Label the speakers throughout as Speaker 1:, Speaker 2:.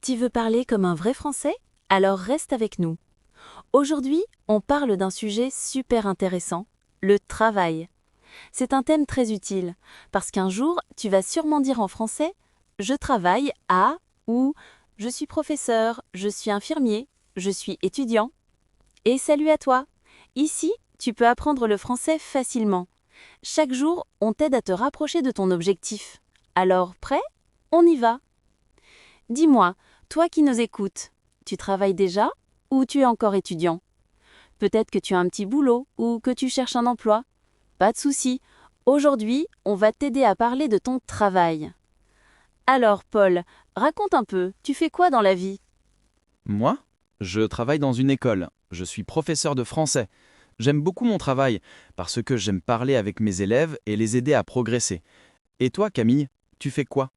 Speaker 1: Tu veux parler comme un vrai Français? Alors reste avec nous. Aujourd'hui, on parle d'un sujet super intéressant, le travail. C'est un thème très utile, parce qu'un jour, tu vas sûrement dire en français « je travaille à » ou « je suis professeur, je suis infirmier, je suis étudiant ». Et salut à toi! Ici, tu peux apprendre le français facilement. Chaque jour, on t'aide à te rapprocher de ton objectif. Alors, prêt? On y va! Dis-moi, toi qui nous écoutes, tu travailles déjà ou tu es encore étudiant? Peut-être que tu as un petit boulot ou que tu cherches un emploi. Pas de souci. Aujourd'hui, on va t'aider à parler de ton travail. Alors, Paul, raconte un peu, tu fais quoi dans la vie?
Speaker 2: Moi, je travaille dans une école. Je suis professeur de français. J'aime beaucoup mon travail parce que j'aime parler avec mes élèves et les aider à progresser. Et toi, Camille, tu fais quoi?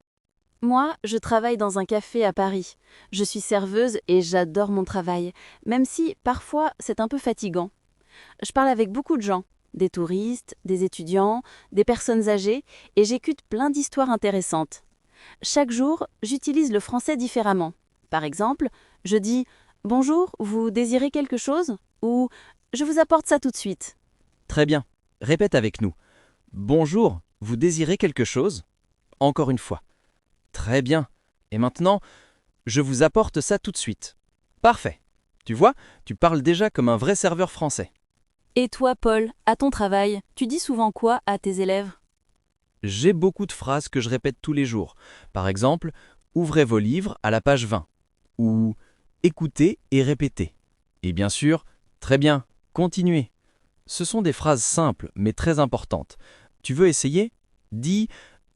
Speaker 1: Moi, je travaille dans un café à Paris. Je suis serveuse et j'adore mon travail, même si parfois c'est un peu fatigant. Je parle avec beaucoup de gens, des touristes, des étudiants, des personnes âgées, et j'écoute plein d'histoires intéressantes. Chaque jour, j'utilise le français différemment. Par exemple, je dis Bonjour, vous désirez quelque chose? Ou Je vous apporte ça tout de suite.
Speaker 2: Très bien. Répète avec nous. Bonjour, vous désirez quelque chose? Encore une fois. Très bien. Et maintenant, je vous apporte ça tout de suite. Parfait. Tu vois, tu parles déjà comme un vrai serveur français.
Speaker 1: Et toi, Paul, à ton travail, tu dis souvent quoi à tes élèves?
Speaker 2: J'ai beaucoup de phrases que je répète tous les jours. Par exemple, ouvrez vos livres à la page 20. Ou écoutez et répétez. Et bien sûr, très bien, continuez. Ce sont des phrases simples mais très importantes. Tu veux essayer? Dis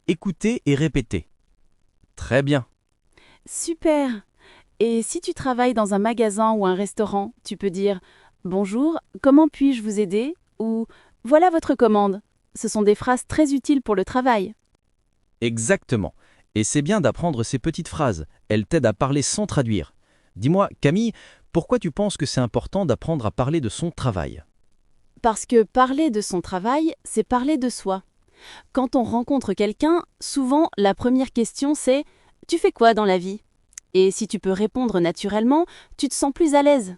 Speaker 2: écoutez et répétez. Très bien.
Speaker 1: Super! Et si tu travailles dans un magasin ou un restaurant, tu peux dire Bonjour, comment puis-je vous aider? Ou Voilà votre commande. Ce sont des phrases très utiles pour le travail.
Speaker 2: Exactement. Et c'est bien d'apprendre ces petites phrases. Elles t'aident à parler sans traduire. Dis-moi, Camille, pourquoi tu penses que c'est important d'apprendre à parler de son travail?
Speaker 1: Parce que parler de son travail, c'est parler de soi. Quand on rencontre quelqu'un, souvent la première question c'est Tu fais quoi dans la vie? Et si tu peux répondre naturellement, tu te sens plus à l'aise.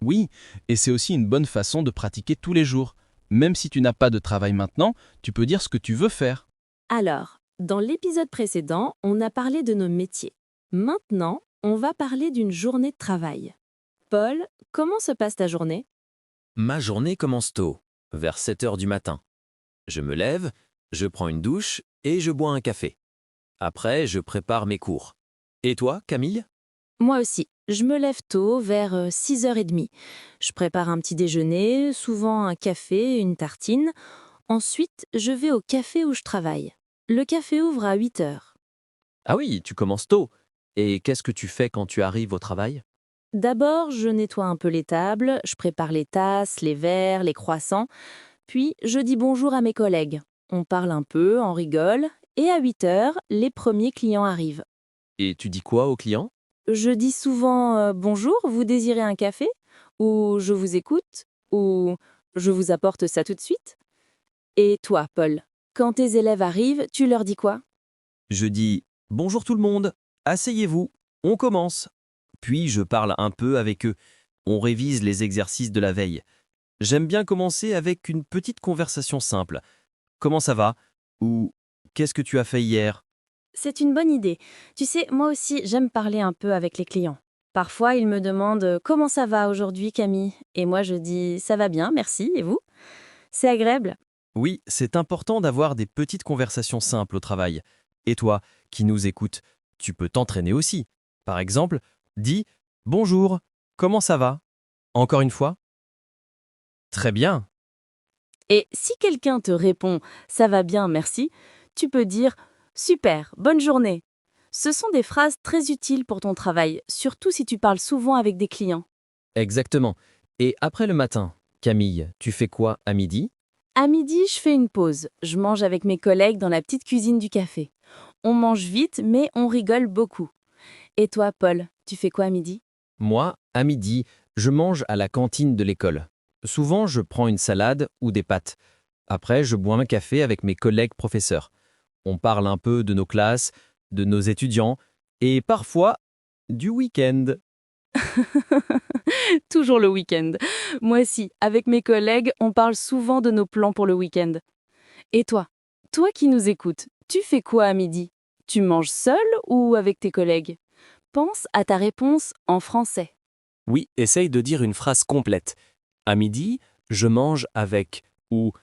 Speaker 2: Oui, et c'est aussi une bonne façon de pratiquer tous les jours. Même si tu n'as pas de travail maintenant, tu peux dire ce que tu veux faire.
Speaker 1: Alors, dans l'épisode précédent, on a parlé de nos métiers. Maintenant, on va parler d'une journée de travail. Paul, comment se passe ta journée?
Speaker 3: Ma journée commence tôt, vers 7 heures du matin. Je me lève, je prends une douche et je bois un café. Après, je prépare mes cours. Et toi, Camille?
Speaker 1: Moi aussi, je me lève tôt, vers 6h30. Je prépare un petit déjeuner, souvent un café, une tartine. Ensuite, je vais au café où je travaille. Le café ouvre à 8h.
Speaker 3: Ah oui, tu commences tôt. Et qu'est-ce que tu fais quand tu arrives au travail?
Speaker 1: D'abord, je nettoie un peu les tables, je prépare les tasses, les verres, les croissants, puis je dis bonjour à mes collègues. On parle un peu, on rigole, et à 8h, les premiers clients arrivent.
Speaker 3: Et tu dis quoi aux clients?
Speaker 1: Je dis souvent bonjour, vous désirez un café? Ou je vous écoute? Ou je vous apporte ça tout de suite? Et toi, Paul, quand tes élèves arrivent, tu leur dis quoi?
Speaker 3: Je dis bonjour tout le monde, asseyez-vous, on commence. Puis je parle un peu avec eux. On révise les exercices de la veille. J'aime bien commencer avec une petite conversation simple. Comment ça va? Ou qu'est-ce que tu as fait hier?
Speaker 1: C'est une bonne idée. Tu sais, moi aussi, j'aime parler un peu avec les clients. Parfois, ils me demandent comment ça va aujourd'hui, Camille? Et moi, je dis ça va bien, merci, et vous? C'est agréable.
Speaker 3: Oui, c'est important d'avoir des petites conversations simples au travail. Et toi, qui nous écoutes, tu peux t'entraîner aussi. Par exemple, dis bonjour, comment ça va? Encore une fois? Très bien.
Speaker 1: Et si quelqu'un te répond ça va bien, merci, tu peux dire super, bonne journée. Ce sont des phrases très utiles pour ton travail, surtout si tu parles souvent avec des clients.
Speaker 3: Exactement. Et après le matin, Camille, tu fais quoi à midi?
Speaker 1: À midi, je fais une pause. Je mange avec mes collègues dans la petite cuisine du café. On mange vite, mais on rigole beaucoup. Et toi, Paul, tu fais quoi à midi?
Speaker 3: Moi, à midi, je mange à la cantine de l'école. Souvent, je prends une salade ou des pâtes. Après, je bois un café avec mes collègues professeurs. On parle un peu de nos classes, de nos étudiants, et parfois, du week-end.
Speaker 1: Toujours le week-end. Moi aussi, avec mes collègues, on parle souvent de nos plans pour le week-end. Et toi? Toi qui nous écoutes, tu fais quoi à midi? Tu manges seul ou avec tes collègues? Pense à ta réponse en français.
Speaker 3: Oui, essaye de dire une phrase complète. À midi, je mange avec ou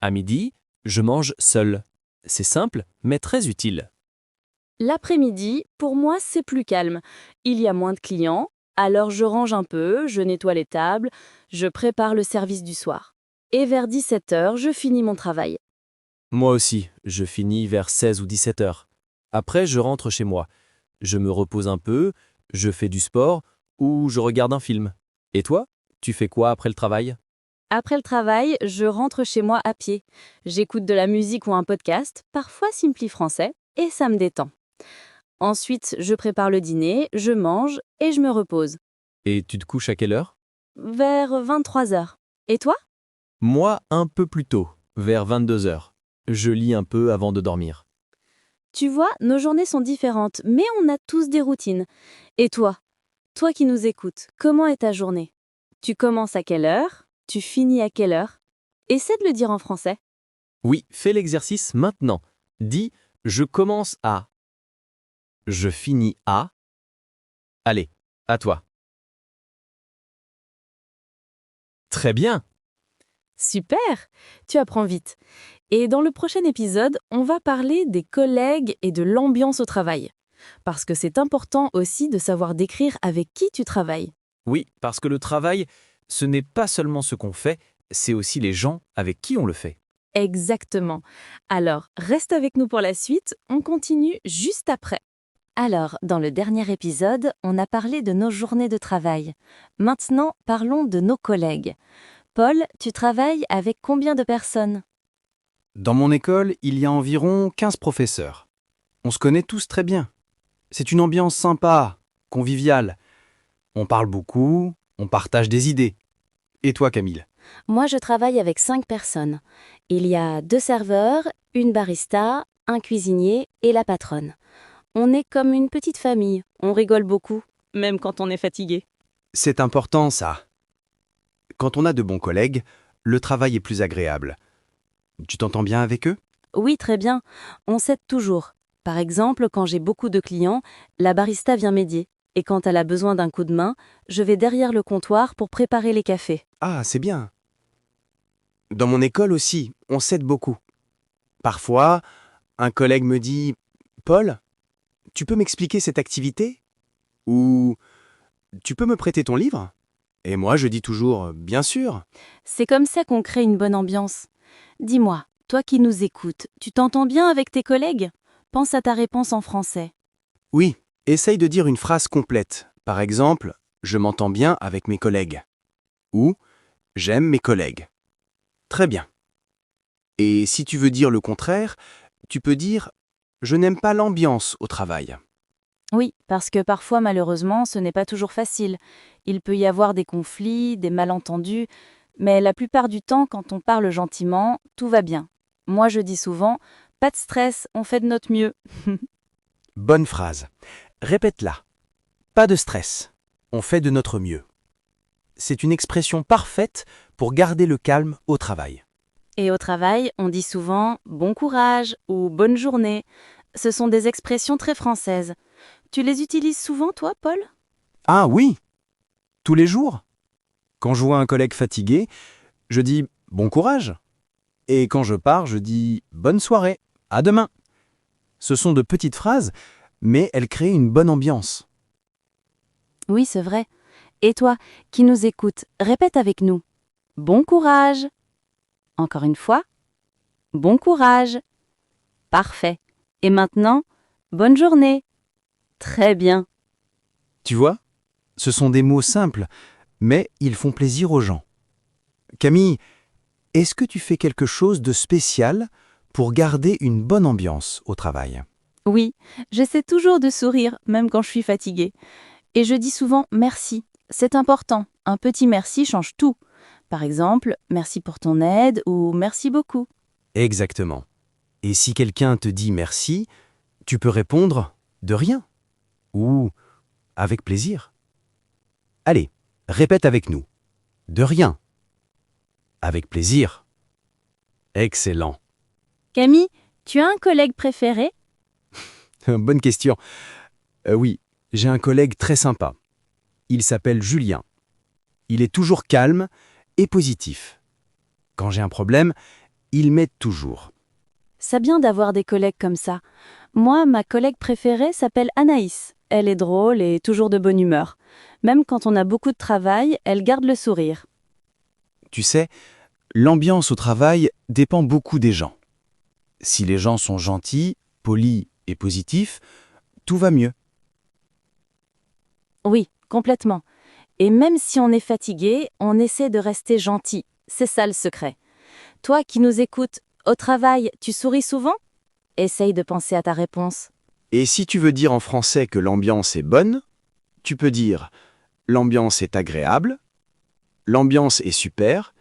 Speaker 3: à midi, je mange seul. C'est simple, mais très utile.
Speaker 1: L'après-midi, pour moi, c'est plus calme. Il y a moins de clients, alors je range un peu, je nettoie les tables, je prépare le service du soir. Et vers 17 heures, je finis mon travail.
Speaker 3: Moi aussi, je finis vers 16 ou 17 heures. Après, je rentre chez moi. Je me repose un peu, je fais du sport ou je regarde un film. Et toi, tu fais quoi après le travail?
Speaker 1: Après le travail, je rentre chez moi à pied. J'écoute de la musique ou un podcast, parfois Simply français, et ça me détend. Ensuite, je prépare le dîner, je mange et je me repose.
Speaker 3: Et tu te couches à quelle heure?
Speaker 1: Vers 23 heures. Et toi?
Speaker 3: Moi, un peu plus tôt, vers 22 heures. Je lis un peu avant de dormir.
Speaker 1: Tu vois, nos journées sont différentes, mais on a tous des routines. Et toi? Toi qui nous écoutes, comment est ta journée? Tu commences à quelle heure? Tu finis à quelle heure? Essaie de le dire en français.
Speaker 3: Oui, fais l'exercice maintenant. Dis, je commence à. Je finis à. Allez, à toi. Très bien.
Speaker 1: Super! Tu apprends vite. Et dans le prochain épisode, on va parler des collègues et de l'ambiance au travail. Parce que c'est important aussi de savoir décrire avec qui tu travailles.
Speaker 3: Oui, parce que le travail, ce n'est pas seulement ce qu'on fait, c'est aussi les gens avec qui on le fait.
Speaker 1: Exactement. Alors, reste avec nous pour la suite, on continue juste après. Alors, dans le dernier épisode, on a parlé de nos journées de travail. Maintenant, parlons de nos collègues. Paul, tu travailles avec combien de personnes?
Speaker 4: Dans mon école, il y a environ 15 professeurs. On se connaît tous très bien. C'est une ambiance sympa, conviviale. On parle beaucoup, on partage des idées. Et toi, Camille?
Speaker 1: Moi, je travaille avec 5 personnes. Il y a 2 serveurs, une barista, un cuisinier et la patronne. On est comme une petite famille, on rigole beaucoup, même quand on est fatigué.
Speaker 4: C'est important, ça. Quand on a de bons collègues, le travail est plus agréable. Tu t'entends bien avec eux?
Speaker 1: Oui, très bien, on s'aide toujours. Par exemple, quand j'ai beaucoup de clients, la barista vient m'aider. Et quand elle a besoin d'un coup de main, je vais derrière le comptoir pour préparer les cafés.
Speaker 4: Ah, c'est bien. Dans mon école aussi, on s'aide beaucoup. Parfois, un collègue me dit « Paul, tu peux m'expliquer cette activité ?» Ou « Tu peux me prêter ton livre ?» Et moi, je dis toujours « Bien sûr !»
Speaker 1: C'est comme ça qu'on crée une bonne ambiance. Dis-moi, toi qui nous écoutes, tu t'entends bien avec tes collègues? Pense à ta réponse en français.
Speaker 4: Oui, essaye de dire une phrase complète. Par exemple, « Je m'entends bien avec mes collègues » ou « J'aime mes collègues ». Très bien. Et si tu veux dire le contraire, tu peux dire « Je n'aime pas l'ambiance au travail ».
Speaker 1: Oui, parce que parfois, malheureusement, ce n'est pas toujours facile. Il peut y avoir des conflits, des malentendus, mais la plupart du temps, quand on parle gentiment, tout va bien. Moi, je dis souvent, pas de stress, on fait de notre mieux.
Speaker 4: Bonne phrase. Répète-la. Pas de stress. On fait de notre mieux. C'est une expression parfaite pour garder le calme au travail.
Speaker 1: Et au travail, on dit souvent bon courage ou bonne journée. Ce sont des expressions très françaises. Tu les utilises souvent, toi, Paul?
Speaker 4: Ah oui, tous les jours. Quand je vois un collègue fatigué, je dis « bon courage ». Et quand je pars, je dis « bonne soirée, à demain ». Ce sont de petites phrases, mais elles créent une bonne ambiance.
Speaker 1: Oui, c'est vrai. Et toi, qui nous écoutes, répète avec nous. Bon courage. Encore une fois. Bon courage. Parfait. Et maintenant, bonne journée. Très bien.
Speaker 4: Tu vois, ce sont des mots simples, mais ils font plaisir aux gens. Camille, est-ce que tu fais quelque chose de spécial pour garder une bonne ambiance au travail?
Speaker 1: Oui, j'essaie toujours de sourire, même quand je suis fatiguée. Et je dis souvent merci. C'est important. Un petit merci change tout. Par exemple, merci pour ton aide ou merci beaucoup.
Speaker 4: Exactement. Et si quelqu'un te dit merci, tu peux répondre « de rien » ou Avec plaisir. Allez, répète avec nous. De rien. Avec plaisir. Excellent.
Speaker 1: Camille, tu as un collègue préféré?
Speaker 4: Bonne question. Oui, j'ai un collègue très sympa. Il s'appelle Julien. Il est toujours calme et positif. Quand j'ai un problème, il m'aide toujours.
Speaker 1: C'est bien d'avoir des collègues comme ça. Moi, ma collègue préférée s'appelle Anaïs. Elle est drôle et toujours de bonne humeur. Même quand on a beaucoup de travail, elle garde le sourire.
Speaker 4: Tu sais, l'ambiance au travail dépend beaucoup des gens. Si les gens sont gentils, polis et positifs, tout va mieux.
Speaker 1: Oui, complètement. Et même si on est fatigué, on essaie de rester gentil. C'est ça le secret. Toi qui nous écoutes, au travail, tu souris souvent? Essaye de penser à ta réponse.
Speaker 4: Et si tu veux dire en français que l'ambiance est bonne, tu peux dire l'ambiance est agréable, l'ambiance est super,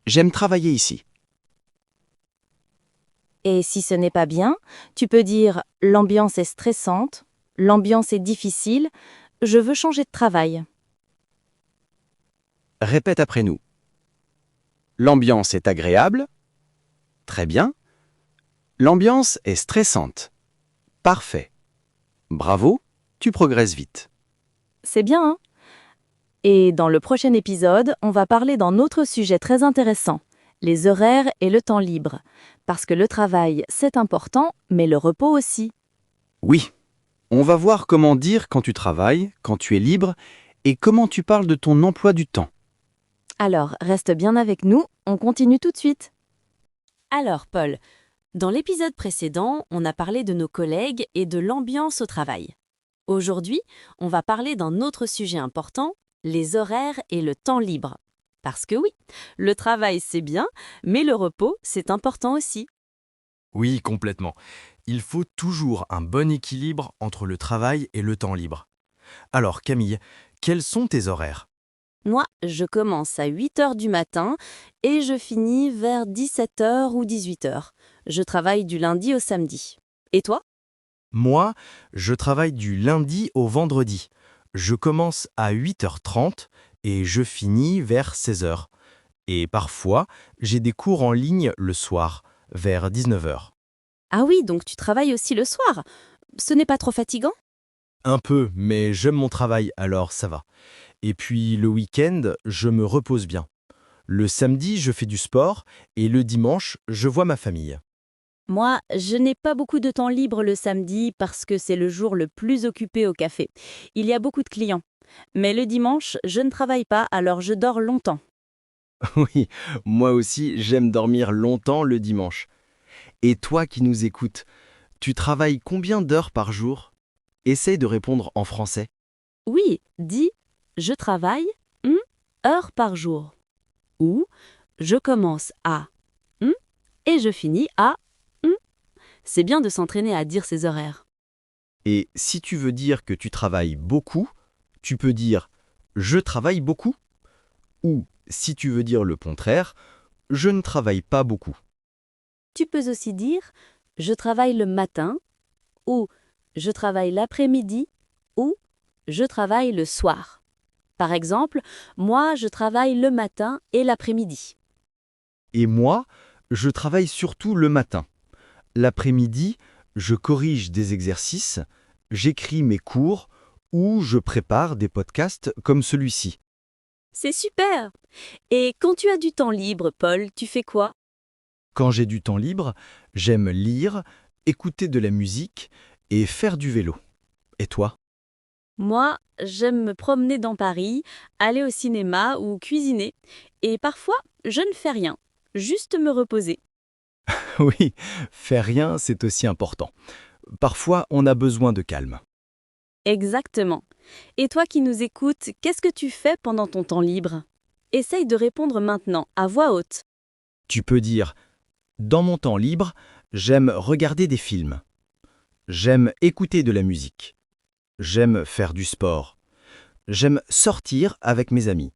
Speaker 4: j'aime travailler ici.
Speaker 1: Et si ce n'est pas bien, tu peux dire l'ambiance est stressante, l'ambiance est difficile, je veux changer de travail.
Speaker 4: Répète après nous. L'ambiance est agréable. Très bien. L'ambiance est stressante. Parfait. Bravo, tu progresses vite.
Speaker 1: C'est bien, hein? Et dans le prochain épisode, on va parler d'un autre sujet très intéressant, les horaires et le temps libre. Parce que le travail, c'est important, mais le repos aussi.
Speaker 4: Oui, on va voir comment dire quand tu travailles, quand tu es libre, et comment tu parles de ton emploi du temps.
Speaker 1: Alors, reste bien avec nous, on continue tout de suite. Alors, Paul, dans l'épisode précédent, on a parlé de nos collègues et de l'ambiance au travail. Aujourd'hui, on va parler d'un autre sujet important, les horaires et le temps libre. Parce que oui, le travail c'est bien, mais le repos c'est important aussi.
Speaker 5: Oui, complètement. Il faut toujours un bon équilibre entre le travail et le temps libre. Alors Camille, quels sont tes horaires?
Speaker 1: Moi, je commence à 8 heures du matin et je finis vers 17 heures ou 18 heures. Je travaille du lundi au samedi. Et toi?
Speaker 5: Moi, je travaille du lundi au vendredi. Je commence à 8h30 et je finis vers 16h. Et parfois, j'ai des cours en ligne le soir, vers 19h.
Speaker 1: Ah oui, donc tu travailles aussi le soir. Ce n'est pas trop fatigant?
Speaker 5: Un peu, mais j'aime mon travail, alors ça va. Et puis le week-end, je me repose bien. Le samedi, je fais du sport et le dimanche, je vois ma famille.
Speaker 1: Moi, je n'ai pas beaucoup de temps libre le samedi parce que c'est le jour le plus occupé au café. Il y a beaucoup de clients. Mais le dimanche, je ne travaille pas, alors je dors longtemps.
Speaker 2: Oui, moi aussi, j'aime dormir longtemps le dimanche. Et toi qui nous écoutes, tu travailles combien d'heures par jour? Essaye de répondre en français.
Speaker 1: Oui, dis « je travaille heures par jour » ou « je commence à et je finis à ». C'est bien de s'entraîner à dire ces horaires.
Speaker 2: Et si tu veux dire que tu travailles beaucoup, tu peux dire « je travaille beaucoup » ou si tu veux dire le contraire, « je ne travaille pas beaucoup ».
Speaker 1: Tu peux aussi dire « je travaille le matin » ou « je travaille l'après-midi » ou « je travaille le soir ». Par exemple, moi, je travaille le matin et l'après-midi.
Speaker 2: Et moi, je travaille surtout le matin. L'après-midi, je corrige des exercices, j'écris mes cours ou je prépare des podcasts comme celui-ci.
Speaker 1: C'est super! Et quand tu as du temps libre, Paul, tu fais quoi?
Speaker 2: Quand j'ai du temps libre, j'aime lire, écouter de la musique et faire du vélo. Et toi?
Speaker 1: Moi, j'aime me promener dans Paris, aller au cinéma ou cuisiner. Et parfois, je ne fais rien, juste me reposer.
Speaker 2: Oui, faire rien, c'est aussi important. Parfois, on a besoin de calme.
Speaker 1: Exactement. Et toi qui nous écoutes, qu'est-ce que tu fais pendant ton temps libre? Essaye de répondre maintenant, à voix haute.
Speaker 2: Tu peux dire « Dans mon temps libre, j'aime regarder des films. J'aime écouter de la musique. J'aime faire du sport. J'aime sortir avec mes amis. »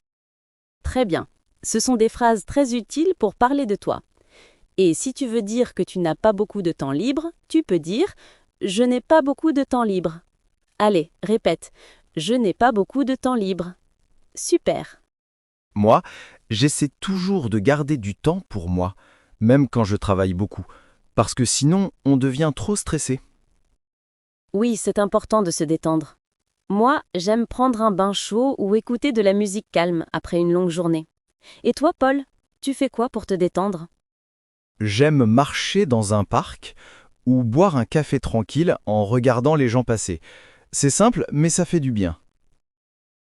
Speaker 1: Très bien. Ce sont des phrases très utiles pour parler de toi. Et si tu veux dire que tu n'as pas beaucoup de temps libre, tu peux dire « Je n'ai pas beaucoup de temps libre ». Allez, répète Je n'ai pas beaucoup de temps libre. Super.
Speaker 5: Moi, j'essaie toujours de garder du temps pour moi, même quand je travaille beaucoup, parce que sinon, on devient trop stressé.
Speaker 1: Oui, c'est important de se détendre. Moi, j'aime prendre un bain chaud ou écouter de la musique calme après une longue journée. Et toi, Paul, tu fais quoi pour te détendre?
Speaker 5: J'aime marcher dans un parc ou boire un café tranquille en regardant les gens passer. C'est simple, mais ça fait du bien.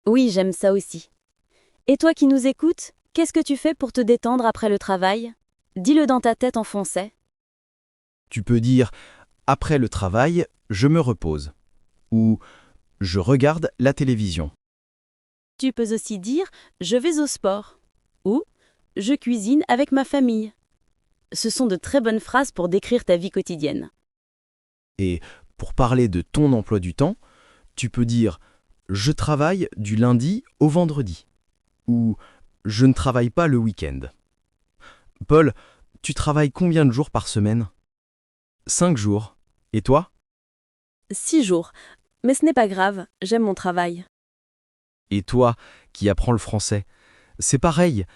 Speaker 1: Oui, j'aime ça aussi. Et toi qui nous écoutes, qu'est-ce que tu fais pour te détendre après le travail? Dis-le dans ta tête en français.
Speaker 5: Tu peux dire « Après le travail, je me repose » ou « Je regarde la télévision ».
Speaker 1: Tu peux aussi dire « Je vais au sport » ou « Je cuisine avec ma famille ». Ce sont de très bonnes phrases pour décrire ta vie quotidienne.
Speaker 5: Et pour parler de ton emploi du temps, tu peux dire « Je travaille du lundi au vendredi » ou « Je ne travaille pas le week-end ». Paul, tu travailles combien de jours par semaine? 5 jours. Et toi?
Speaker 1: 6 jours. Mais ce n'est pas grave, j'aime mon travail.
Speaker 5: Et toi, qui apprends le français? C'est pareil.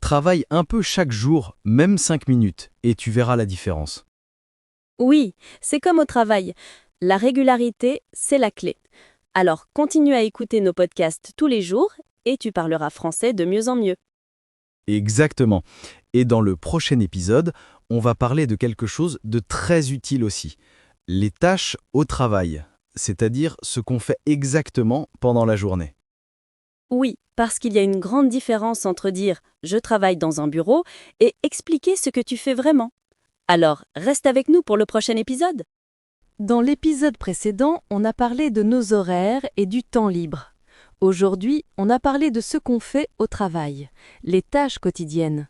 Speaker 5: Travaille un peu chaque jour, même 5 minutes, et tu verras la différence.
Speaker 1: Oui, c'est comme au travail. La régularité, c'est la clé. Alors continue à écouter nos podcasts tous les jours et tu parleras français de mieux en mieux.
Speaker 5: Exactement. Et dans le prochain épisode, on va parler de quelque chose de très utile aussi. Les tâches au travail, c'est-à-dire ce qu'on fait exactement pendant la journée.
Speaker 1: Oui, parce qu'il y a une grande différence entre dire « je travaille dans un bureau » et expliquer ce que tu fais vraiment. Alors, reste avec nous pour le prochain épisode. Dans l'épisode précédent, on a parlé de nos horaires et du temps libre. Aujourd'hui, on a parlé de ce qu'on fait au travail, les tâches quotidiennes.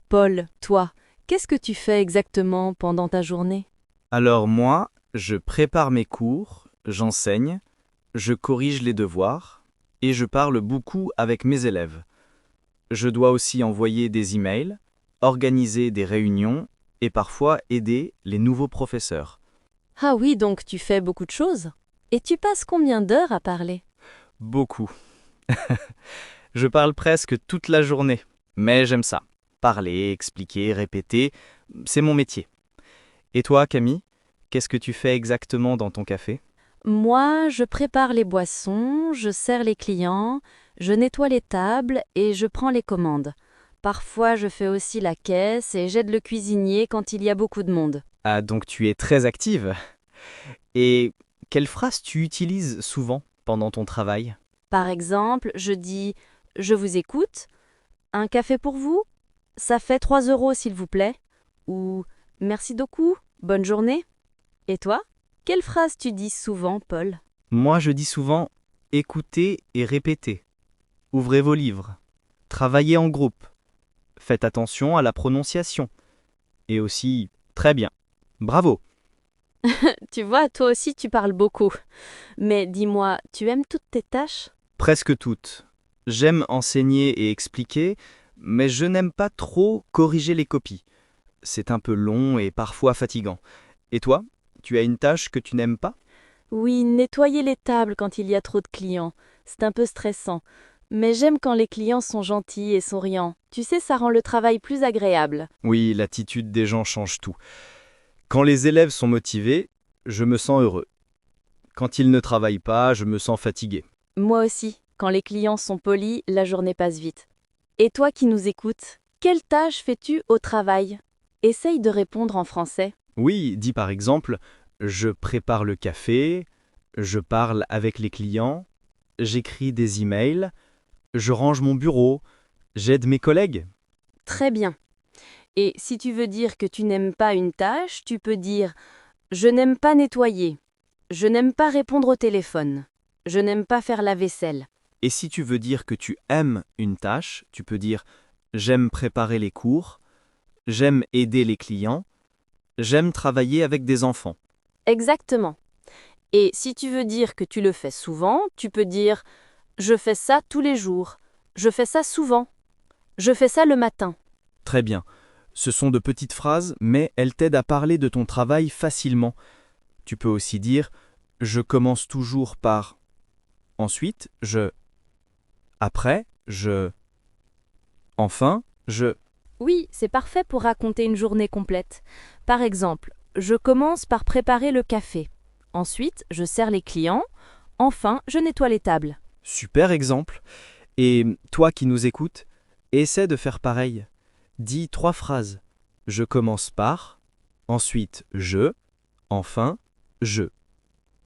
Speaker 1: Paul, toi, qu'est-ce que tu fais exactement pendant ta journée?
Speaker 2: Alors moi, je prépare mes cours, j'enseigne, je corrige les devoirs et je parle beaucoup avec mes élèves. Je dois aussi envoyer des emails, organiser des réunions et parfois aider les nouveaux professeurs.
Speaker 1: Ah oui, donc tu fais beaucoup de choses. Et tu passes combien d'heures à parler?
Speaker 2: Beaucoup. Je parle presque toute la journée, mais j'aime ça. Parler, expliquer, répéter, c'est mon métier. Et toi, Camille, qu'est-ce que tu fais exactement dans ton café?
Speaker 1: Moi, je prépare les boissons, je sers les clients, je nettoie les tables et je prends les commandes. Parfois, je fais aussi la caisse et j'aide le cuisinier quand il y a beaucoup de monde.
Speaker 2: Ah, donc tu es très active. Et quelle phrase tu utilises souvent pendant ton travail?
Speaker 1: Par exemple, je dis « Je vous écoute »,« Un café pour vous ?»« Ça fait 3 € s'il vous plaît » ou « Merci beaucoup, bonne journée ». Et toi? Quelle phrase tu dis souvent, Paul?
Speaker 2: Moi, je dis souvent « écoutez et répétez »,« ouvrez vos livres »,« travaillez en groupe »,« faites attention à la prononciation » et aussi « très bien »,« bravo ».
Speaker 1: Tu vois, toi aussi tu parles beaucoup. Mais dis-moi, tu aimes toutes tes tâches?
Speaker 2: Presque toutes. J'aime enseigner et expliquer, mais je n'aime pas trop corriger les copies. C'est un peu long et parfois fatigant. Et toi, tu as une tâche que tu n'aimes pas?
Speaker 1: Oui, nettoyer les tables quand il y a trop de clients. C'est un peu stressant. Mais j'aime quand les clients sont gentils et souriants. Tu sais, ça rend le travail plus agréable.
Speaker 2: Oui, l'attitude des gens change tout. Quand les élèves sont motivés, je me sens heureux. Quand ils ne travaillent pas, je me sens fatigué.
Speaker 1: Moi aussi, quand les clients sont polis, la journée passe vite. Et toi qui nous écoutes, quelle tâche fais-tu au travail? Essaye de répondre en français.
Speaker 2: Oui, dis par exemple, je prépare le café, je parle avec les clients, j'écris des emails, je range mon bureau, j'aide mes collègues.
Speaker 1: Très bien. Et si tu veux dire que tu n'aimes pas une tâche, tu peux dire « Je n'aime pas nettoyer »,« Je n'aime pas répondre au téléphone »,« Je n'aime pas faire la vaisselle ».
Speaker 2: Et si tu veux dire que tu aimes une tâche, tu peux dire j'aime préparer les cours, j'aime aider les clients, j'aime travailler avec des enfants.
Speaker 1: Exactement. Et si tu veux dire que tu le fais souvent, tu peux dire « Je fais ça tous les jours »,« Je fais ça souvent »,« Je fais ça le matin ».
Speaker 2: Très bien. Ce sont de petites phrases, mais elles t'aident à parler de ton travail facilement. Tu peux aussi dire je commence toujours par Ensuite, je. Après, je. Enfin, je.
Speaker 1: Oui, c'est parfait pour raconter une journée complète. Par exemple, je commence par préparer le café. Ensuite, je sers les clients. Enfin, je nettoie les tables.
Speaker 2: Super exemple. Et toi qui nous écoutes, essaie de faire pareil. Dis 3 phrases. Je commence par, ensuite je, enfin je.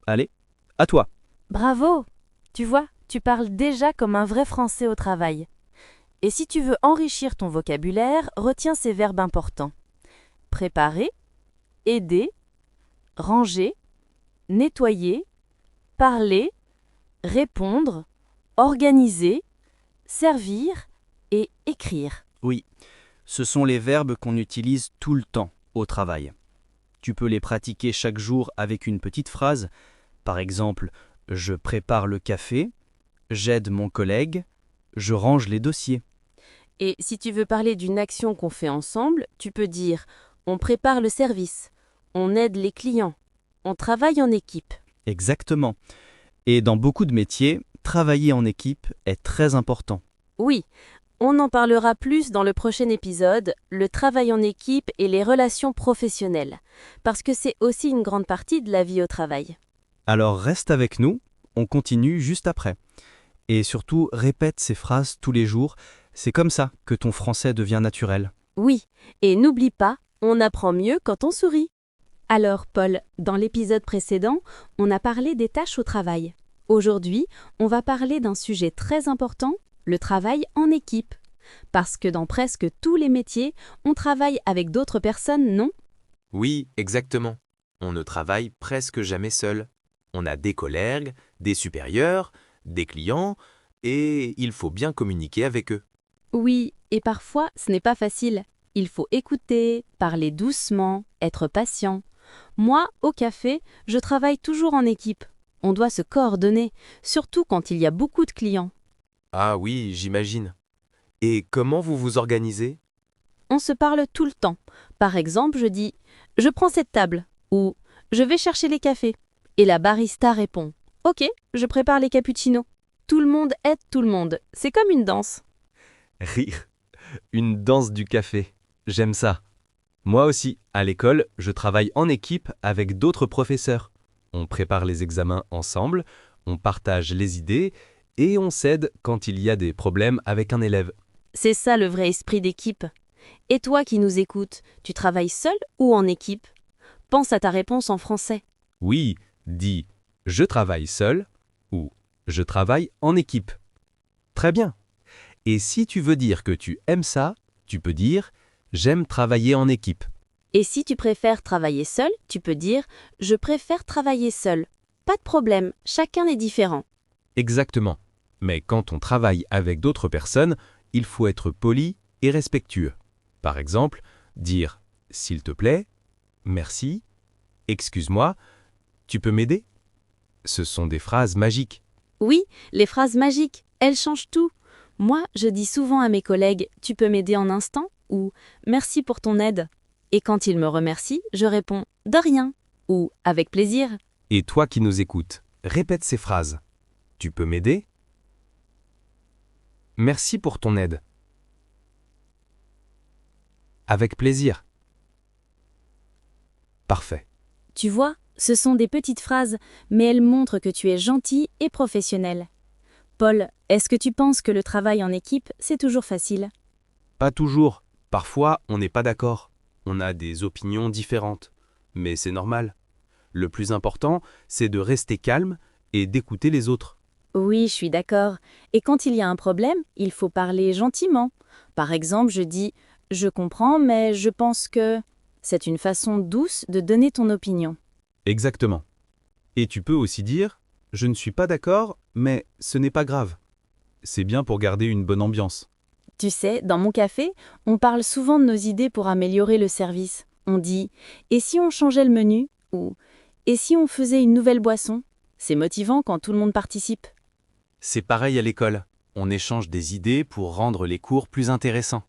Speaker 2: Allez, à toi.
Speaker 1: Bravo! Tu vois, tu parles déjà comme un vrai Français au travail. Et si tu veux enrichir ton vocabulaire, retiens ces verbes importants. Préparer, aider, ranger, nettoyer, parler, répondre, organiser, servir et écrire.
Speaker 2: Oui, ce sont les verbes qu'on utilise tout le temps au travail. Tu peux les pratiquer chaque jour avec une petite phrase. Par exemple, je prépare le café, j'aide mon collègue, je range les dossiers.
Speaker 1: Et si tu veux parler d'une action qu'on fait ensemble, tu peux dire on prépare le service, on aide les clients, on travaille en équipe.
Speaker 2: Exactement. Et dans beaucoup de métiers, travailler en équipe est très important.
Speaker 1: Oui, on en parlera plus dans le prochain épisode, le travail en équipe et les relations professionnelles, parce que c'est aussi une grande partie de la vie au travail.
Speaker 2: Alors reste avec nous, on continue juste après. Et surtout, répète ces phrases tous les jours, c'est comme ça que ton français devient naturel.
Speaker 1: Oui, et n'oublie pas, on apprend mieux quand on sourit. Alors, Paul, dans l'épisode précédent, on a parlé des tâches au travail. Aujourd'hui, on va parler d'un sujet très important, le travail en équipe. Parce que dans presque tous les métiers, on travaille avec d'autres personnes, non?
Speaker 6: Oui, exactement. On ne travaille presque jamais seul. On a des collègues, des supérieurs, des clients, et il faut bien communiquer avec eux.
Speaker 1: Oui, et parfois, ce n'est pas facile. Il faut écouter, parler doucement, être patient. Moi, au café, je travaille toujours en équipe. On doit se coordonner, surtout quand il y a beaucoup de clients.
Speaker 6: Ah oui, j'imagine. Et comment vous vous organisez?
Speaker 1: On se parle tout le temps. Par exemple, je dis « Je prends cette table » ou « Je vais chercher les cafés ». Et la barista répond « Ok, je prépare les cappuccinos ». Tout le monde aide tout le monde. C'est comme une danse.
Speaker 2: Rire. Une danse du café. J'aime ça. Moi aussi, à l'école, je travaille en équipe avec d'autres professeurs. On prépare les examens ensemble, on partage les idées et on s'aide quand il y a des problèmes avec un élève.
Speaker 1: C'est ça le vrai esprit d'équipe. Et toi qui nous écoutes, tu travailles seul ou en équipe? Pense à ta réponse en français.
Speaker 2: Oui, dis « je travaille seul » ou « je travaille en équipe ». Très bien. Et si tu veux dire que tu aimes ça, tu peux dire « j'aime travailler en équipe ».
Speaker 1: Et si tu préfères travailler seul, tu peux dire « je préfère travailler seul ». Pas de problème, chacun est différent.
Speaker 2: Exactement. Mais quand on travaille avec d'autres personnes, il faut être poli et respectueux. Par exemple, dire « s'il te plaît »,« merci »,« excuse-moi »,« tu peux m'aider ?» Ce sont des phrases magiques.
Speaker 1: Oui, les phrases magiques, elles changent tout. Moi, je dis souvent à mes collègues « tu peux m'aider en instant » ou « merci pour ton aide ». Et quand ils me remercient, je réponds « de rien » ou « avec plaisir ».
Speaker 2: Et toi qui nous écoutes, répète ces phrases. Tu peux m'aider? Merci pour ton aide. Avec plaisir. Parfait.
Speaker 1: Tu vois, ce sont des petites phrases, mais elles montrent que tu es gentil et professionnel. Paul, est-ce que tu penses que le travail en équipe, c'est toujours facile?
Speaker 6: Pas toujours. Parfois, on n'est pas d'accord. On a des opinions différentes. Mais c'est normal. Le plus important, c'est de rester calme et d'écouter les autres.
Speaker 1: Oui, je suis d'accord. Et quand il y a un problème, il faut parler gentiment. Par exemple, je dis « je comprends, mais je pense que… » C'est une façon douce de donner ton opinion.
Speaker 6: Exactement. Et tu peux aussi dire « je ne suis pas d'accord, mais ce n'est pas grave ». C'est bien pour garder une bonne ambiance.
Speaker 1: Tu sais, dans mon café, on parle souvent de nos idées pour améliorer le service. On dit « et si on changeait le menu ?» ou « et si on faisait une nouvelle boisson ?» C'est motivant quand tout le monde participe.
Speaker 6: C'est pareil à l'école. On échange des idées pour rendre les cours plus intéressants.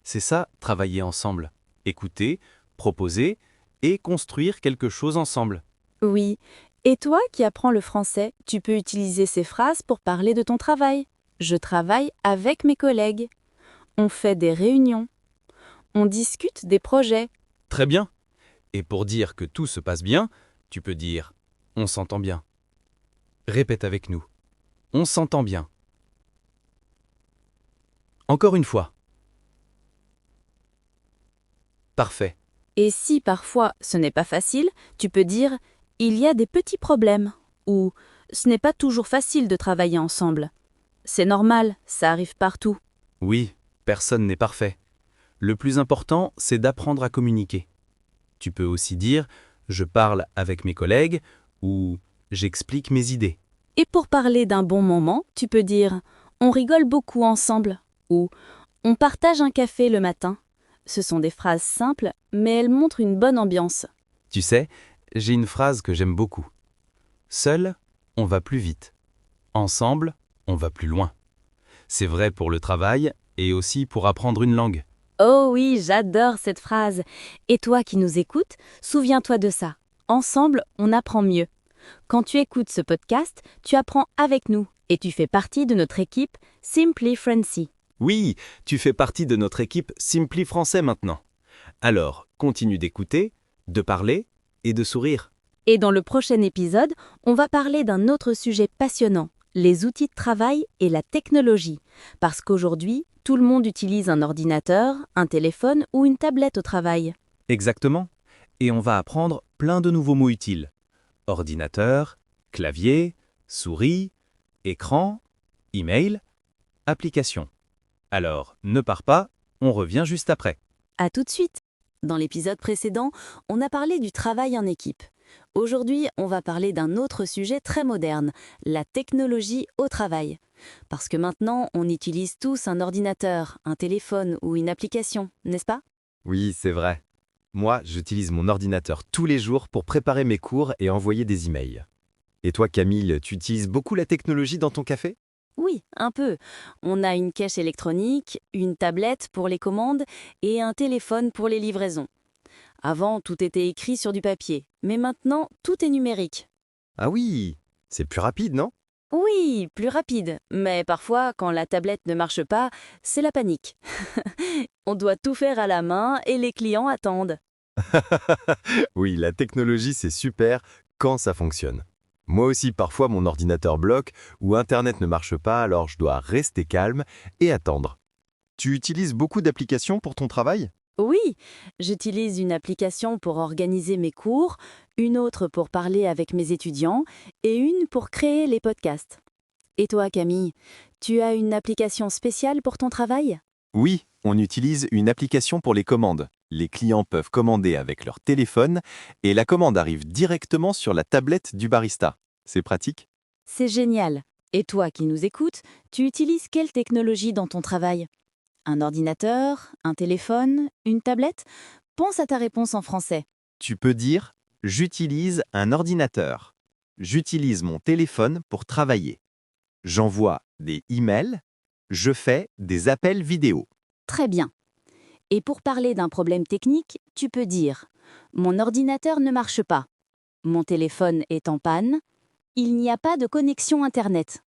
Speaker 6: C'est ça, travailler ensemble. Écouter, proposer et construire quelque chose ensemble.
Speaker 1: Oui, Et toi qui apprends le français, tu peux utiliser ces phrases pour parler de ton travail. Je travaille avec mes collègues. On fait des réunions. On discute des projets.
Speaker 6: Très bien. Et pour dire que tout se passe bien, tu peux dire « on s'entend bien ». Répète avec nous. On s'entend bien. Encore une fois. Parfait.
Speaker 1: Et si parfois ce n'est pas facile, tu peux dire « il y a des petits problèmes » ou « ce n'est pas toujours facile de travailler ensemble ». C'est normal, ça arrive partout.
Speaker 6: Oui, personne n'est parfait. Le plus important, c'est d'apprendre à communiquer. Tu peux aussi dire « je parle avec mes collègues » ou « j'explique mes idées ».
Speaker 1: Et pour parler d'un bon moment, tu peux dire « on rigole beaucoup ensemble » ou « on partage un café le matin ». Ce sont des phrases simples, mais elles montrent une bonne ambiance.
Speaker 6: Tu sais, j'ai une phrase que j'aime beaucoup. Seul, on va plus vite. Ensemble, on va plus loin. C'est vrai pour le travail et aussi pour apprendre une langue.
Speaker 1: Oh oui, j'adore cette phrase. Et toi qui nous écoutes, souviens-toi de ça. Ensemble, on apprend mieux. Quand tu écoutes ce podcast, tu apprends avec nous et tu fais partie de notre équipe Simply Frenzy.
Speaker 6: Oui, tu fais partie de notre équipe Simply Français maintenant. Alors, continue d'écouter, de parler et de sourire.
Speaker 1: Et dans le prochain épisode, on va parler d'un autre sujet passionnant, les outils de travail et la technologie. Parce qu'aujourd'hui, tout le monde utilise un ordinateur, un téléphone ou une tablette au travail.
Speaker 6: Exactement. Et on va apprendre plein de nouveaux mots utiles. Ordinateur, clavier, souris, écran, email, application. Alors, ne pars pas, on revient juste après.
Speaker 1: À tout de suite. Dans l'épisode précédent, on a parlé du travail en équipe. Aujourd'hui, on va parler d'un autre sujet très moderne, la technologie au travail. Parce que maintenant, on utilise tous un ordinateur, un téléphone ou une application, n'est-ce pas?
Speaker 5: Oui, c'est vrai. Moi, j'utilise mon ordinateur tous les jours pour préparer mes cours et envoyer des emails. Et toi, Camille, tu utilises beaucoup la technologie dans ton café?
Speaker 1: Oui, un peu. On a une caisse électronique, une tablette pour les commandes et un téléphone pour les livraisons. Avant, tout était écrit sur du papier, mais maintenant, tout est numérique.
Speaker 5: Ah oui, c'est plus rapide, non?
Speaker 1: Oui, plus rapide, mais parfois, quand la tablette ne marche pas, c'est la panique. On doit tout faire à la main et les clients attendent.
Speaker 5: Oui, la technologie, c'est super quand ça fonctionne. Moi aussi, parfois, mon ordinateur bloque ou Internet ne marche pas, alors je dois rester calme et attendre. Tu utilises beaucoup d'applications pour ton travail?
Speaker 1: Oui, j'utilise une application pour organiser mes cours, une autre pour parler avec mes étudiants et une pour créer les podcasts. Et toi, Camille, tu as une application spéciale pour ton travail?
Speaker 5: Oui, on utilise une application pour les commandes. Les clients peuvent commander avec leur téléphone et la commande arrive directement sur la tablette du barista. C'est pratique?
Speaker 1: C'est génial. Et toi qui nous écoutes, tu utilises quelle technologie dans ton travail? Un ordinateur, un téléphone, une tablette? Pense à ta réponse en français.
Speaker 5: Tu peux dire « J'utilise un ordinateur ». J'utilise mon téléphone pour travailler. J'envoie des emails. Je fais des appels vidéo.
Speaker 1: Très bien. Et pour parler d'un problème technique, tu peux dire « Mon ordinateur ne marche pas. Mon téléphone est en panne. Il n'y a pas de connexion Internet. »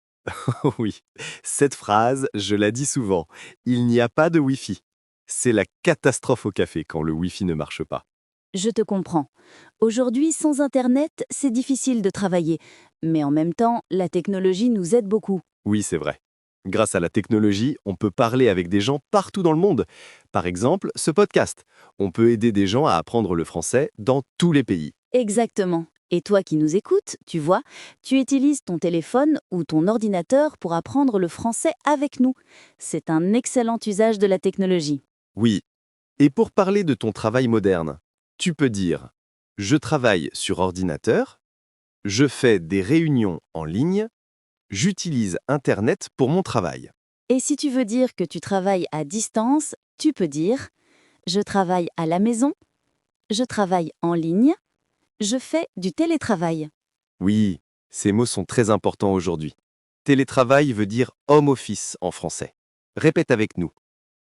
Speaker 5: Oui, cette phrase, je la dis souvent. Il n'y a pas de Wi-Fi. C'est la catastrophe au café quand le Wi-Fi ne marche pas.
Speaker 1: Je te comprends. Aujourd'hui, sans Internet, c'est difficile de travailler. Mais en même temps, la technologie nous aide beaucoup.
Speaker 5: Oui, c'est vrai. Grâce à la technologie, on peut parler avec des gens partout dans le monde. Par exemple, ce podcast. On peut aider des gens à apprendre le français dans tous les pays.
Speaker 1: Exactement. Et toi qui nous écoutes, tu vois, tu utilises ton téléphone ou ton ordinateur pour apprendre le français avec nous. C'est un excellent usage de la technologie.
Speaker 5: Oui. Et pour parler de ton travail moderne, tu peux dire « Je travaille sur ordinateur »,« Je fais des réunions en ligne »,« J'utilise Internet pour mon travail ».
Speaker 1: Et si tu veux dire que tu travailles à distance, tu peux dire « Je travaille à la maison »,« Je travaille en ligne »,« Je fais du télétravail ».
Speaker 5: Oui, ces mots sont très importants aujourd'hui. Télétravail veut dire home office en français. Répète avec nous.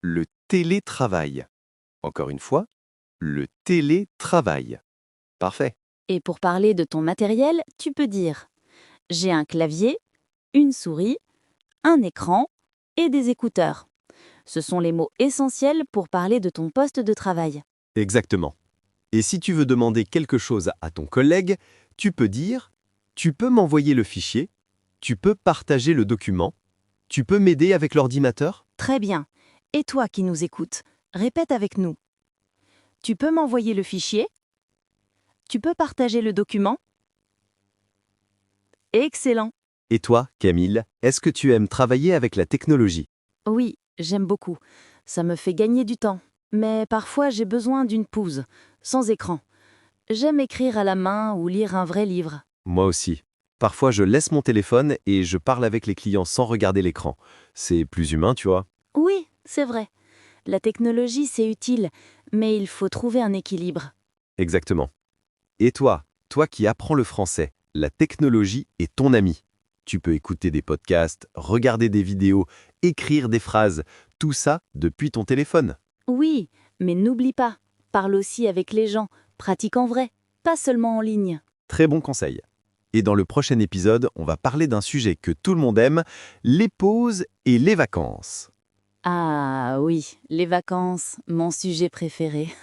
Speaker 5: Le télétravail. Encore une fois, le télétravail. Parfait.
Speaker 1: Et pour parler de ton matériel, tu peux dire « J'ai un clavier, une souris, un écran et des écouteurs ». Ce sont les mots essentiels pour parler de ton poste de travail.
Speaker 7: Exactement. Et si tu veux demander quelque chose à ton collègue, tu peux dire « Tu peux m'envoyer le fichier ?» Tu peux partager le document. Tu peux m'aider avec l'ordinateur?
Speaker 1: Très bien. Et toi qui nous écoutes, répète avec nous. Tu peux m'envoyer le fichier? Tu peux partager le document? Excellent.
Speaker 7: Et toi, Camille, est-ce que tu aimes travailler avec la technologie?
Speaker 1: Oui, j'aime beaucoup. Ça me fait gagner du temps. Mais parfois j'ai besoin d'une pause, sans écran. J'aime écrire à la main ou lire un vrai livre.
Speaker 7: Moi aussi. Parfois, je laisse mon téléphone et je parle avec les clients sans regarder l'écran. C'est plus humain, tu vois.
Speaker 1: Oui, c'est vrai. La technologie, c'est utile, mais il faut trouver un équilibre.
Speaker 7: Exactement. Et toi qui apprends le français, la technologie est ton ami. Tu peux écouter des podcasts, regarder des vidéos, écrire des phrases, tout ça depuis ton téléphone.
Speaker 1: Oui, mais n'oublie pas, parle aussi avec les gens, pratique en vrai, pas seulement en ligne.
Speaker 7: Très bon conseil. Et dans le prochain épisode, on va parler d'un sujet que tout le monde aime, les pauses et les vacances.
Speaker 1: Ah oui, les vacances, mon sujet préféré.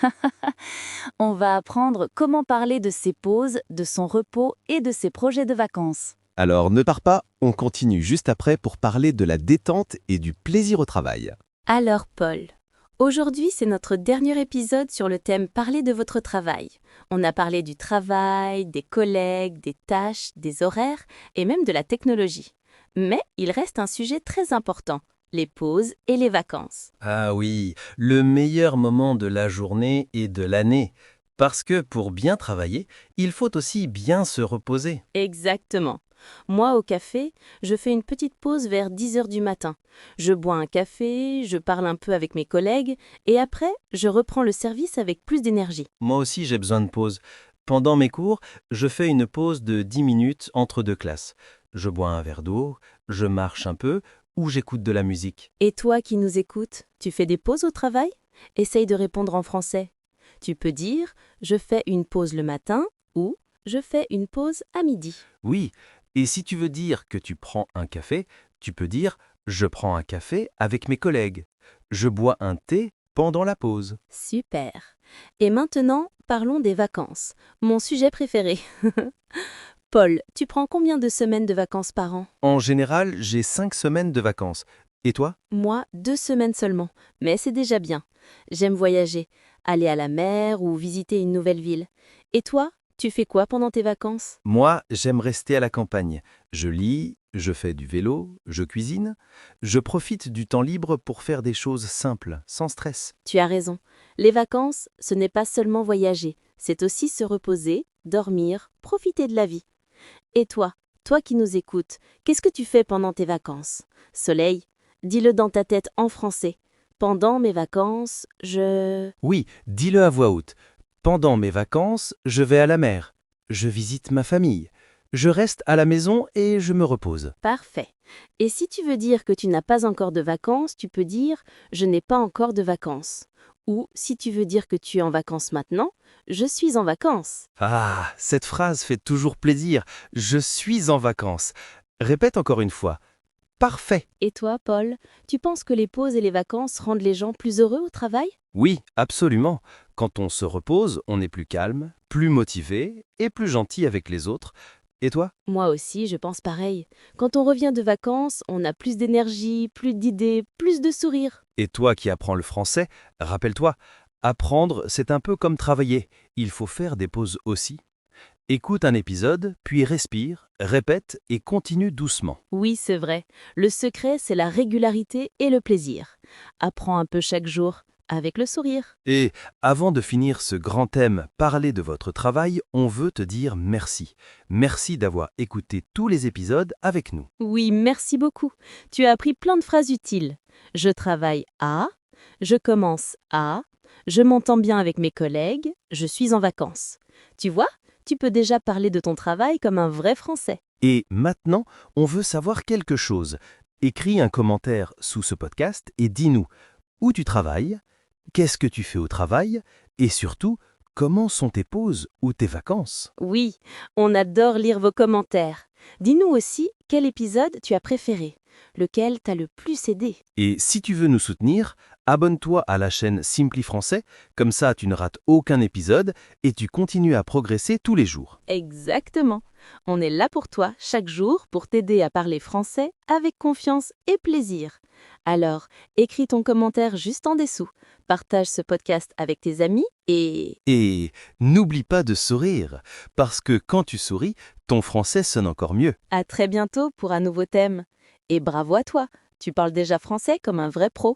Speaker 1: On va apprendre comment parler de ses pauses, de son repos et de ses projets de vacances.
Speaker 7: Alors ne pars pas, on continue juste après pour parler de la détente et du plaisir au travail.
Speaker 1: Alors Paul, aujourd'hui c'est notre dernier épisode sur le thème Parler de votre travail. On a parlé du travail, des collègues, des tâches, des horaires et même de la technologie. Mais il reste un sujet très important, les pauses et les vacances.
Speaker 3: Ah oui, le meilleur moment de la journée et de l'année. Parce que pour bien travailler, il faut aussi bien se reposer.
Speaker 1: Exactement. Moi, au café, je fais une petite pause vers 10h du matin. Je bois un café, je parle un peu avec mes collègues et après, je reprends le service avec plus d'énergie.
Speaker 3: Moi aussi, j'ai besoin de pause. Pendant mes cours, je fais une pause de 10 minutes entre deux classes. Je bois un verre d'eau, je marche un peu ou j'écoute de la musique.
Speaker 1: Et toi qui nous écoutes, tu fais des pauses au travail? Essaye de répondre en français. Tu peux dire « je fais une pause le matin » ou « je fais une pause à midi ».
Speaker 3: Oui, et si tu veux dire que tu prends un café, tu peux dire « je prends un café avec mes collègues ». Je bois un thé pendant la pause.
Speaker 1: Super. Et maintenant, parlons des vacances. Mon sujet préféré. Paul, tu prends combien de semaines de vacances par an?
Speaker 3: En général, j'ai 5 semaines de vacances. Et toi?
Speaker 1: Moi, 2 semaines seulement. Mais c'est déjà bien. J'aime voyager, aller à la mer ou visiter une nouvelle ville. Et toi, tu fais quoi pendant tes vacances?
Speaker 3: Moi, j'aime rester à la campagne. Je lis, je fais du vélo, je cuisine. Je profite du temps libre pour faire des choses simples, sans stress.
Speaker 1: Tu as raison. Les vacances, ce n'est pas seulement voyager, c'est aussi se reposer, dormir, profiter de la vie. Et toi qui nous écoutes, qu'est-ce que tu fais pendant tes vacances? Soleil, dis-le dans ta tête en français. Pendant mes vacances, je...
Speaker 3: Oui, dis-le à voix haute. Pendant mes vacances, je vais à la mer. Je visite ma famille. Je reste à la maison et je me repose.
Speaker 1: Parfait. Et si tu veux dire que tu n'as pas encore de vacances, tu peux dire « je n'ai pas encore de vacances ». Ou si tu veux dire que tu es en vacances maintenant, « je suis en vacances
Speaker 3: Ah, cette phrase fait toujours plaisir. Je suis en vacances. Répète encore une fois. Parfait. ».
Speaker 1: Et toi, Paul, tu penses que les pauses et les vacances rendent les gens plus heureux au travail?
Speaker 3: Oui, absolument. Quand on se repose, on est plus calme, plus motivé et plus gentil avec les autres. Et toi?
Speaker 1: Moi aussi, je pense pareil. Quand on revient de vacances, on a plus d'énergie, plus d'idées, plus de sourires.
Speaker 3: Et toi qui apprends le français, rappelle-toi, apprendre, c'est un peu comme travailler. Il faut faire des pauses aussi. Écoute un épisode, puis respire, répète et continue doucement.
Speaker 1: Oui, c'est vrai. Le secret, c'est la régularité et le plaisir. Apprends un peu chaque jour, avec le sourire.
Speaker 3: Et avant de finir ce grand thème, parler de votre travail, on veut te dire merci. Merci d'avoir écouté tous les épisodes avec nous.
Speaker 1: Oui, merci beaucoup. Tu as appris plein de phrases utiles. Je travaille à, je commence à, je m'entends bien avec mes collègues, je suis en vacances. Tu vois, tu peux déjà parler de ton travail comme un vrai Français.
Speaker 3: Et maintenant, on veut savoir quelque chose. Écris un commentaire sous ce podcast et dis-nous où tu travailles, qu'est-ce que tu fais au travail et surtout,
Speaker 6: comment sont tes pauses ou tes vacances?
Speaker 1: Oui, on adore lire vos commentaires. Dis-nous aussi quel épisode tu as préféré, lequel t'a le plus aidé.
Speaker 6: Et si tu veux nous soutenir, abonne-toi à la chaîne Simply Français, comme ça tu ne rates aucun épisode et tu continues à progresser tous les jours.
Speaker 1: Exactement. On est là pour toi chaque jour pour t'aider à parler français avec confiance et plaisir. Alors, écris ton commentaire juste en dessous, partage ce podcast avec tes amis et...
Speaker 6: Et n'oublie pas de sourire, parce que quand tu souris, ton français sonne encore mieux.
Speaker 1: À très bientôt pour un nouveau thème. Et bravo à toi, tu parles déjà français comme un vrai pro.